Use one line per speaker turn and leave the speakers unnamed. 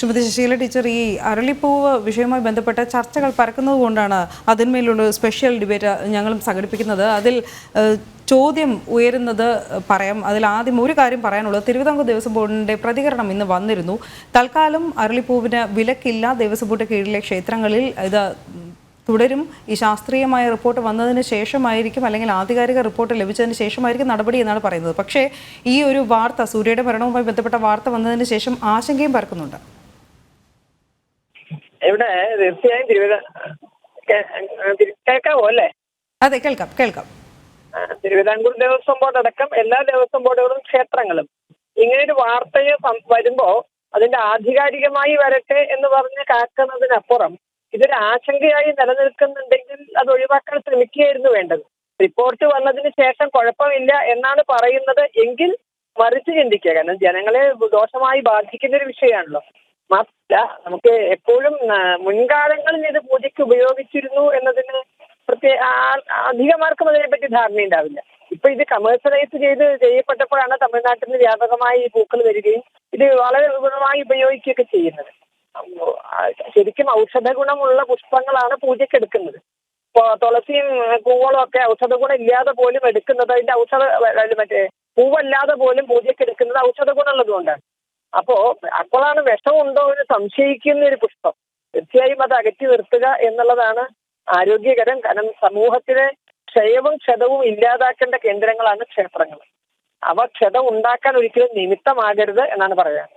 Shrimati Sasheela teacher, ഈ അരളിപ്പൂവ് വിഷയവുമായി ബന്ധപ്പെട്ട ചർച്ചകൾ പരക്കുന്നത് കൊണ്ടാണ് അതിന്മേലുള്ള സ്പെഷ്യൽ ഡിബേറ്റ് ഞങ്ങളും സംഘടിപ്പിക്കുന്നത്. അതിൽ ചോദ്യം ഉയരുന്നത് പറയാം. അതിൽ ആദ്യം ഒരു കാര്യം പറയാനുള്ളത്, തിരുവിതാംകൂർ ദേവസ്വം ബോർഡിൻ്റെ പ്രതികരണം ഇന്ന് വന്നിരുന്നു. തൽക്കാലം അരളിപ്പൂവിന് വിലക്കില്ല. ദേവസ്വം ബോർഡ് കീഴിലെ ക്ഷേത്രങ്ങളിൽ ഇത് തുടരും. ഈ ശാസ്ത്രീയമായ റിപ്പോർട്ട് വന്നതിന് ശേഷമായിരിക്കും, അല്ലെങ്കിൽ ആധികാരിക റിപ്പോർട്ട് ലഭിച്ചതിന് ശേഷമായിരിക്കും നടപടി എന്നാണ് പറയുന്നത്. പക്ഷേ ഈ ഒരു വാർത്ത, സൂര്യയുടെ മരണവുമായി ബന്ധപ്പെട്ട വാർത്ത വന്നതിന് ശേഷം ആശങ്കയും പരക്കുന്നുണ്ട്.
ഇവിടെ തീർച്ചയായും കേൾക്കാവോ അല്ലേ?
അതെ, കേൾക്കാം.
തിരുവിതാംകൂർ ദേവസ്വം ബോർഡ് അടക്കം എല്ലാ ദേവസ്വം ബോർഡുകളും ക്ഷേത്രങ്ങളും ഇങ്ങനൊരു വാർത്തയെ വരുമ്പോ അതിന്റെ ആധികാരികമായി വരട്ടെ എന്ന് പറഞ്ഞ് കാക്കുന്നതിനപ്പുറം ഇതൊരു ആശങ്കയായി നിലനിൽക്കുന്നുണ്ടെങ്കിൽ അത് ഒഴിവാക്കാൻ ശ്രമിക്കുകയായിരുന്നു വേണ്ടത്. റിപ്പോർട്ട് വന്നതിന് ശേഷം കുഴപ്പമില്ല എന്നാണ് പറയുന്നത് എങ്കിൽ മറിച്ച് ചിന്തിക്കുക. കാരണം ജനങ്ങളെ ദോഷമായി ബാധിക്കുന്ന ഒരു വിഷയമാണല്ലോ. മാത്രമല്ല, നമുക്ക് എപ്പോഴും മുൻകാലങ്ങളിൽ ഇത് പൂജയ്ക്ക് ഉപയോഗിച്ചിരുന്നു എന്നതിന് അധികമാർക്കും അതിനെപ്പറ്റി ധാരണയുണ്ടാവില്ല. ഇപ്പൊ ഇത് കമേഴ്സ്യലൈസ് ചെയ്യപ്പെട്ടപ്പോഴാണ് തമിഴ്നാട്ടിൽ നിന്ന് വ്യാപകമായി ഈ പൂക്കൾ വരികയും ഇത് വളരെ വിപുലമായി ഉപയോഗിക്കുകയൊക്കെ ചെയ്യുന്നത്. ശരിക്കും ഔഷധ ഗുണമുള്ള പുഷ്പങ്ങളാണ് പൂജയ്ക്ക് എടുക്കുന്നത്. തുളസിയും പൂവളും ഒക്കെ ഔഷധ ഗുണം ഇല്ലാതെ പോലും എടുക്കുന്നത്, അതിന്റെ പൂവല്ലാതെ പോലും പൂജയ്ക്ക് എടുക്കുന്നത് ഔഷധ ഗുണമുള്ളത് കൊണ്ടാണ്. അപ്പോഴാണ് വിഷമുണ്ടോ എന്ന് സംശയിക്കുന്ന ഒരു പുഷ്പം. തീർച്ചയായും അത് അകറ്റി നിർത്തുക എന്നുള്ളതാണ് ആരോഗ്യകരം. കാരണം സമൂഹത്തിലെ ക്ഷയവും ക്ഷതവും ഇല്ലാതാക്കേണ്ട കേന്ദ്രങ്ങളാണ് ക്ഷേത്രങ്ങൾ. അവ ക്ഷതം ഉണ്ടാക്കാൻ ഒരിക്കലും നിമിത്തമാകരുത് എന്നാണ് പറയാൻ.